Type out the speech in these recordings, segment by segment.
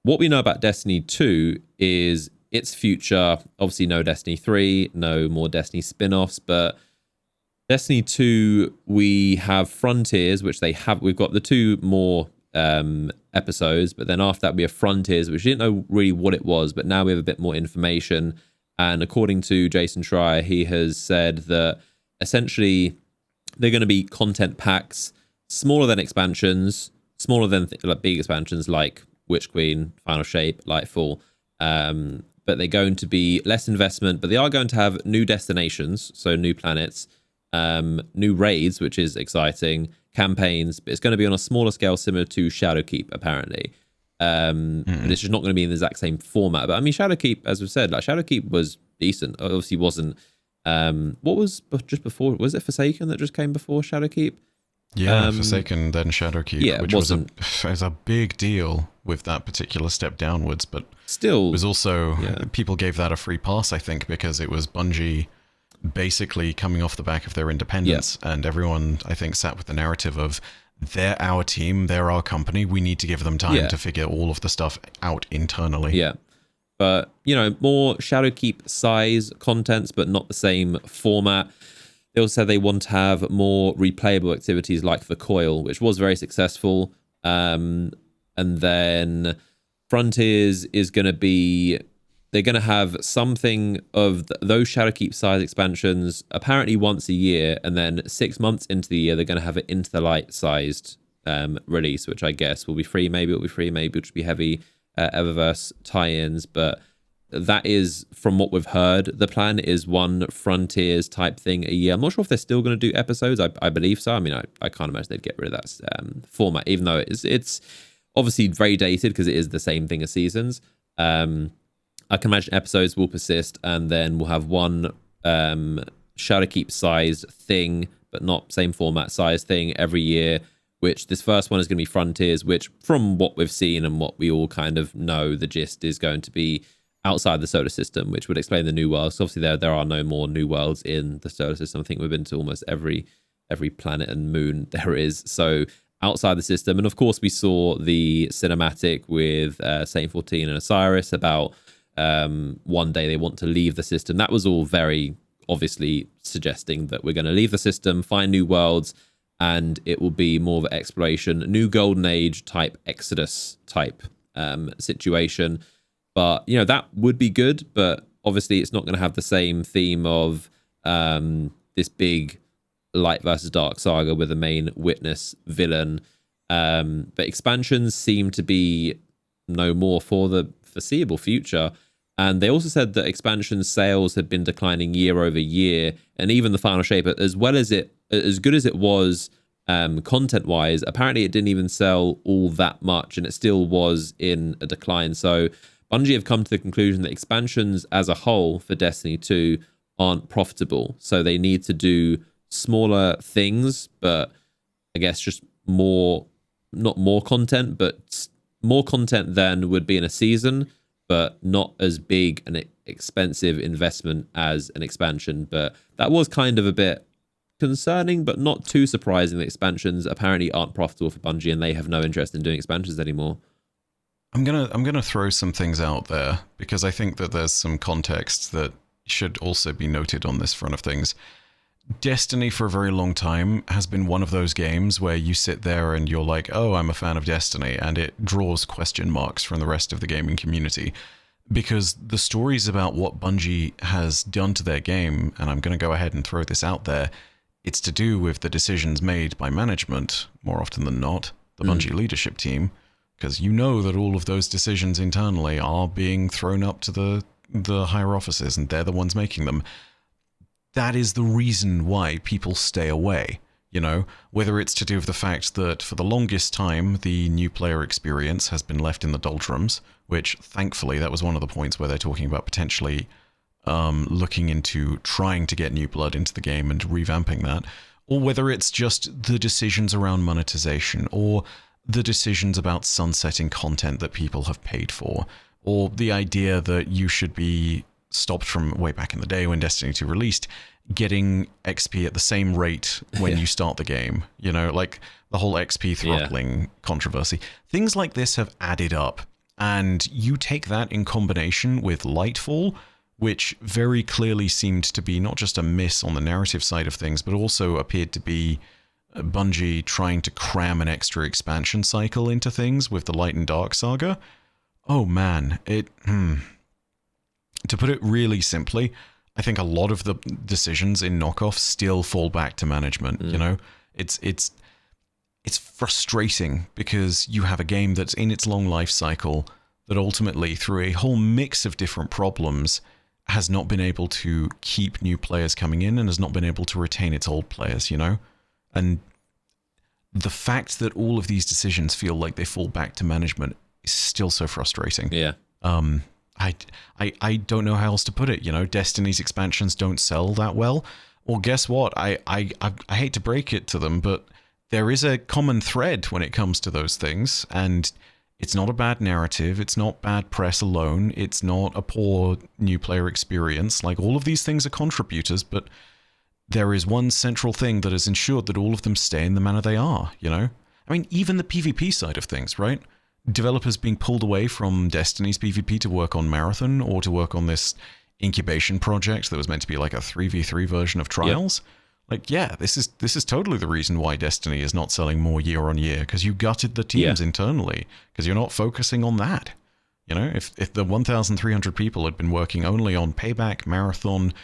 what we know about Destiny 2 is its future. Obviously, no Destiny 3, no more Destiny spin-offs, but Destiny 2, we have Frontiers, which we've got the 2 more episodes, but then after that we have Frontiers, which we didn't know really what it was, but now we have a bit more information. And according to Jason Schreier, he has said that essentially they're going to be content packs, smaller than expansions, smaller than like big expansions like Witch Queen, Final Shape, Lightfall. But they're going to be less investment, but they are going to have new destinations, so new planets, new raids, which is exciting, campaigns, but it's going to be on a smaller scale, similar to Shadowkeep, apparently. But it's just not going to be in the exact same format. But I mean, Shadowkeep, as we've said, like Shadowkeep was decent. Obviously, wasn't. What was just before? Was it Forsaken that just came before Shadowkeep? Yeah, Forsaken, then Shadowkeep, yeah, which was a big deal with that particular step downwards, but still it was also people gave that a free pass, I think, because it was Bungie basically coming off the back of their independence, and everyone, I think, sat with the narrative of they're our team, they're our company, we need to give them time to figure all of the stuff out internally. Yeah. But, you know, more Shadowkeep size contents, but not the same format. They also said they want to have more replayable activities like the Coil, which was very successful. And then Frontiers is going to be... They're going to have something of those Shadowkeep size expansions apparently once a year, and then 6 months into the year, they're going to have an Into the Light sized release, which I guess will be free. Maybe it'll be free. Maybe it'll be heavy Eververse tie-ins. But that is, from what we've heard, the plan is one Frontiers type thing a year. I'm not sure if they're still going to do episodes. I believe so. I mean, I can't imagine they'd get rid of that format, even though it's obviously very dated because it is the same thing as seasons. I can imagine episodes will persist, and then we'll have one Shadowkeep sized thing, but not same format size thing every year, which this first one is going to be Frontiers, which from what we've seen and what we all kind of know, the gist is going to be outside the solar system, which would explain the new worlds. So obviously there are no more new worlds in the solar system. I think we've been to almost every planet and moon there is. So outside the system. And of course we saw the cinematic with Saint 14 and Osiris about one day they want to leave the system. That was all very obviously suggesting that we're going to leave the system, find new worlds, and it will be more of an exploration, new golden age type Exodus type situation. But you know, that would be good, but obviously it's not going to have the same theme of this big light versus dark saga with a main witness villain. But expansions seem to be no more for the foreseeable future. And they also said that expansion sales had been declining year over year, and even the Final Shape, as good as it was content wise, apparently it didn't even sell all that much, and it still was in a decline. So Bungie have come to the conclusion that expansions as a whole for Destiny 2 aren't profitable. So they need to do smaller things, but I guess just not more content, but more content than would be in a season, but not as big an expensive investment as an expansion. But that was kind of a bit concerning, but not too surprising that expansions apparently aren't profitable for Bungie, and they have no interest in doing expansions anymore. I'm gonna throw some things out there because I think that there's some context that should also be noted on this front of things. Destiny for a very long time has been one of those games where you sit there and you're like, oh, I'm a fan of Destiny, and it draws question marks from the rest of the gaming community because the stories about what Bungie has done to their game, and I'm going to go ahead and throw this out there, it's to do with the decisions made by management, more often than not, the Bungie leadership team, because you know that all of those decisions internally are being thrown up to the higher offices, and they're the ones making them. That is the reason why people stay away, you know, whether it's to do with the fact that for the longest time, the new player experience has been left in the doldrums, which thankfully that was one of the points where they're talking about potentially looking into trying to get new blood into the game and revamping that, or whether it's just the decisions around monetization or the decisions about sunsetting content that people have paid for, or the idea that you should be stopped from way back in the day when Destiny 2 released, getting XP at the same rate when you start the game. You know, like the whole XP throttling controversy. Things like this have added up. And you take that in combination with Lightfall, which very clearly seemed to be not just a miss on the narrative side of things, but also appeared to be Bungie trying to cram an extra expansion cycle into things with the Light and Dark saga. Oh man, to put it really simply, I think a lot of the decisions in knockoff still fall back to management. You know, it's frustrating because you have a game that's in its long life cycle that ultimately, through a whole mix of different problems, has not been able to keep new players coming in and has not been able to retain its old players, you know? And the fact that all of these decisions feel like they fall back to management is still so frustrating. Yeah. I don't know how else to put it, you know? Destiny's expansions don't sell that well. Well, guess what? I hate to break it to them, but there is a common thread when it comes to those things, and it's not a bad narrative, it's not bad press alone, it's not a poor new player experience. Like, all of these things are contributors, but there is one central thing that has ensured that all of them stay in the manner they are, you know? I mean, even the PvP side of things, right? Developers being pulled away from Destiny's PvP to work on Marathon or to work on this incubation project that was meant to be like a 3v3 version of Trials. Yep. Like, yeah, this is totally the reason why Destiny is not selling more year on year, because you gutted the teams internally, because you're not focusing on that. You know, if the 1,300 people had been working only on Payback, Marathon,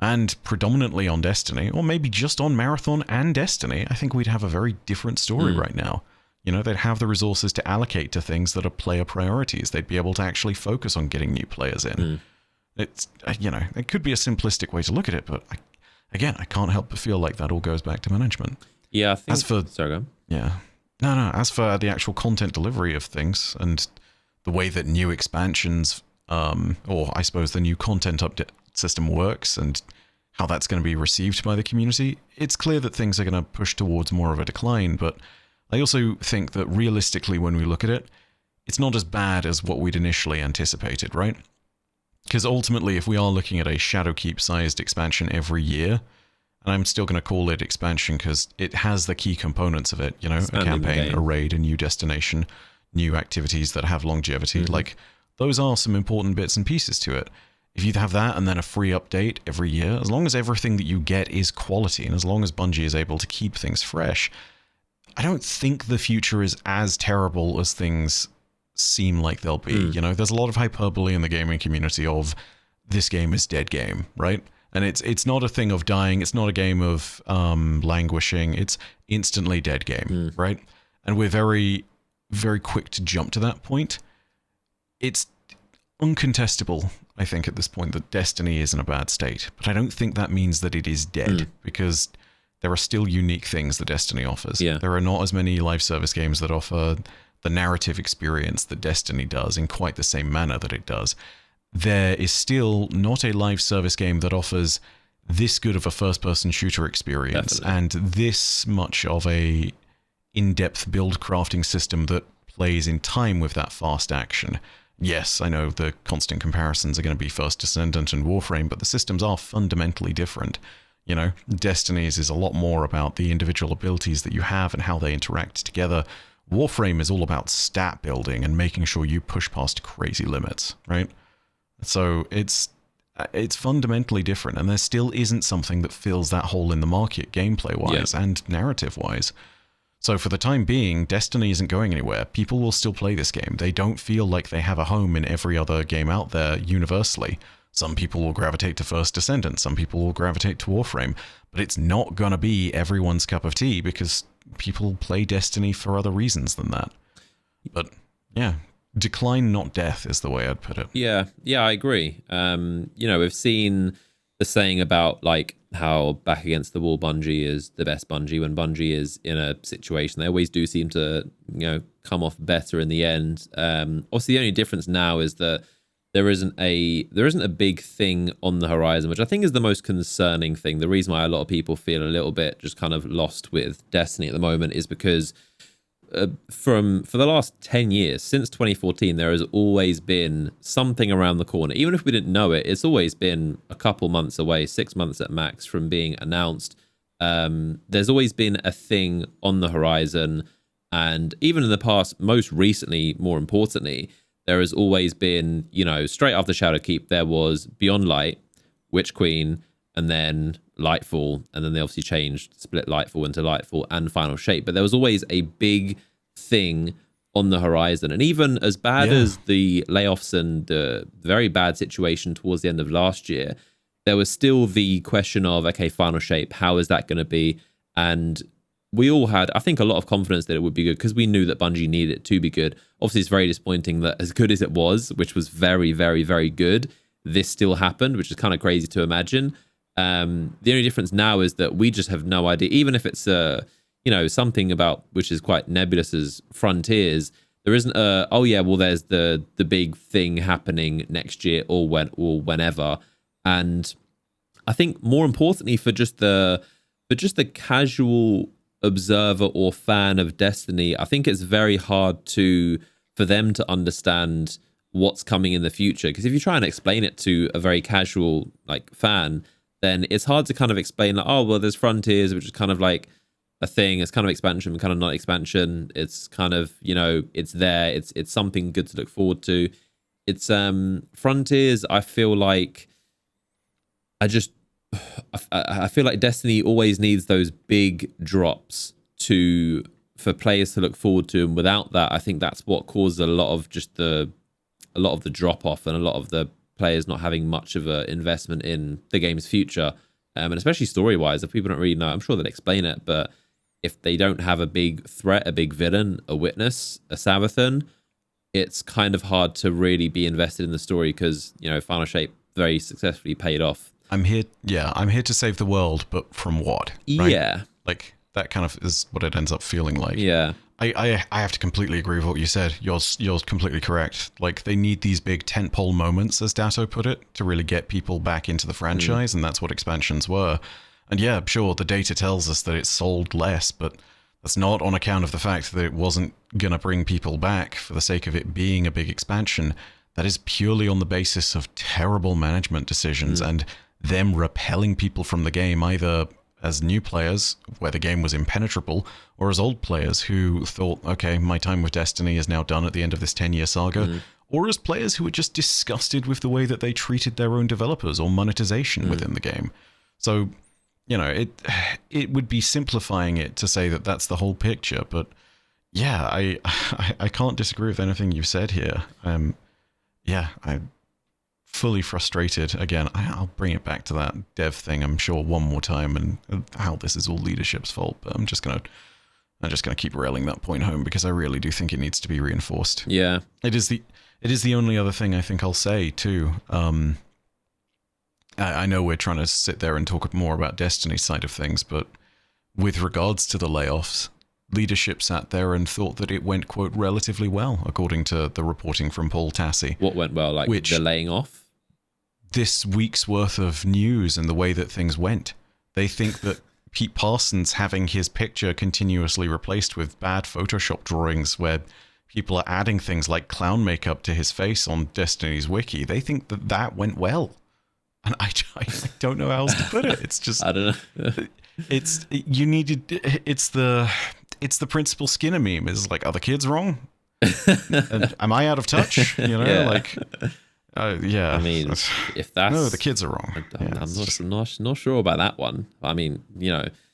and predominantly on Destiny, or maybe just on Marathon and Destiny, I think we'd have a very different story right now. You know, they'd have the resources to allocate to things that are player priorities. They'd be able to actually focus on getting new players in. It's, you know, it could be a simplistic way to look at it, but Again, I can't help but feel like that all goes back to management. Yeah, I think... Sorry, go on. Yeah. No. As for the actual content delivery of things and the way that new expansions, or I suppose the new content update system works and how that's going to be received by the community, it's clear that things are going to push towards more of a decline. But I also think that realistically, when we look at it, it's not as bad as what we'd initially anticipated, right? Because ultimately, if we are looking at a Shadowkeep-sized expansion every year, and I'm still going to call it expansion because it has the key components of it, you know, a campaign, a raid, a new destination, new activities that have longevity, like, those are some important bits and pieces to it. If you have that and then a free update every year, as long as everything that you get is quality, and as long as Bungie is able to keep things fresh, I don't think the future is as terrible as things seem like they'll be. You know, there's a lot of hyperbole in the gaming community of this game is dead game, right? And it's not a thing of dying, it's not a game of languishing, it's instantly dead game, right? And we're very, very quick to jump to that point. It's uncontestable, I think, at this point, that Destiny is in a bad state, but I don't think that means that it is dead, because there are still unique things that Destiny offers. There are not as many live service games that offer the narrative experience that Destiny does in quite the same manner that it does. There is still not a live service game that offers this good of a first-person shooter experience and this much of a in-depth build crafting system that plays in time with that fast action. Yes, I know the constant comparisons are going to be First Descendant and Warframe, but the systems are fundamentally different. You know, Destiny's is a lot more about the individual abilities that you have and how they interact together. Warframe is all about stat building and making sure you push past crazy limits, right? So it's fundamentally different, and there still isn't something that fills that hole in the market gameplay-wise and narrative-wise. So for the time being, Destiny isn't going anywhere. People will still play this game. They don't feel like they have a home in every other game out there universally. Some people will gravitate to First Descendant, some people will gravitate to Warframe, but it's not going to be everyone's cup of tea because people play Destiny for other reasons than that. But yeah, decline, not death, is the way I'd put it. Yeah, I agree. You know, we've seen the saying about like how back against the wall Bungie is the best Bungie. When Bungie is in a situation, they always do seem to, you know, come off better in the end. Obviously, the only difference now is that there isn't a big thing on the horizon, which I think is the most concerning thing. The reason why a lot of people feel a little bit just kind of lost with Destiny at the moment is because for the last 10 years, since 2014, there has always been something around the corner. Even if we didn't know it, it's always been a couple months away, 6 months at max from being announced. There's always been a thing on the horizon. And even in the past, most recently, more importantly, there has always been, straight after Shadowkeep, there was Beyond Light, Witch Queen, and then Lightfall, and then they obviously split Lightfall into Lightfall and Final Shape. But there was always a big thing on the horizon. And even as bad as the layoffs and the very bad situation towards the end of last year, there was still the question of, okay, Final Shape, how is that going to be? And we all had, I think, a lot of confidence that it would be good because we knew that Bungie needed it to be good. Obviously, it's very disappointing that as good as it was, which was very, very, very good, this still happened, which is kind of crazy to imagine. The only difference now is that we just have no idea, even if it's something about which is quite nebulous as Frontiers. There isn't there's the big thing happening next year or whenever. And I think more importantly for just the casual observer or fan of Destiny, I think it's very hard for them to understand what's coming in the future. Because if you try and explain it to a very casual fan, then it's hard to kind of explain there's Frontiers, which is kind of like a thing. It's kind of expansion, kind of not expansion. It's kind of, it's there. It's something good to look forward to. It's Frontiers. I feel like I feel like Destiny always needs those big drops for players to look forward to, and without that, I think that's what caused a lot of the drop off and a lot of the players not having much of an investment in the game's future, and especially story wise. If people don't really know, I'm sure they'll explain it, but if they don't have a big threat, a big villain, a witness, a Savathun, it's kind of hard to really be invested in the story because Final Shape very successfully paid off. I'm here to save the world, but from what? Right? Yeah. Like, that kind of is what it ends up feeling like. Yeah. I have to completely agree with what you said. You're completely correct. Like, they need these big tentpole moments, as Datto put it, to really get people back into the franchise, and that's what expansions were. And yeah, sure, the data tells us that it sold less, but that's not on account of the fact that it wasn't going to bring people back for the sake of it being a big expansion. That is purely on the basis of terrible management decisions and them repelling people from the game, either as new players, where the game was impenetrable, or as old players who thought, okay, my time with Destiny is now done at the end of this 10-year saga, or as players who were just disgusted with the way that they treated their own developers or monetization within the game. So, it would be simplifying it to say that that's the whole picture, but yeah, I can't disagree with anything you've said here. I'm fully frustrated. Again, I'll bring it back to that dev thing, I'm sure, one more time, and how this is all leadership's fault. But I'm just gonna keep railing that point home because I really do think it needs to be reinforced. Yeah, it is the only other thing I think I'll say too. I know we're trying to sit there and talk more about Destiny's side of things, but with regards to the layoffs, leadership sat there and thought that it went, quote, relatively well, according to the reporting from Paul Tassi. What went well? Like the laying off? This week's worth of news and the way that things went. They think that Pete Parsons having his picture continuously replaced with bad Photoshop drawings where people are adding things like clown makeup to his face on Destiny's wiki, they think that went well. And I don't know how else to put it. It's just... I don't know. It's the Principal Skinner meme. Is like, are the kids wrong? And am I out of touch? Yeah. Yeah. I mean, if that's... No, the kids are wrong. I'm not sure about that one. I mean,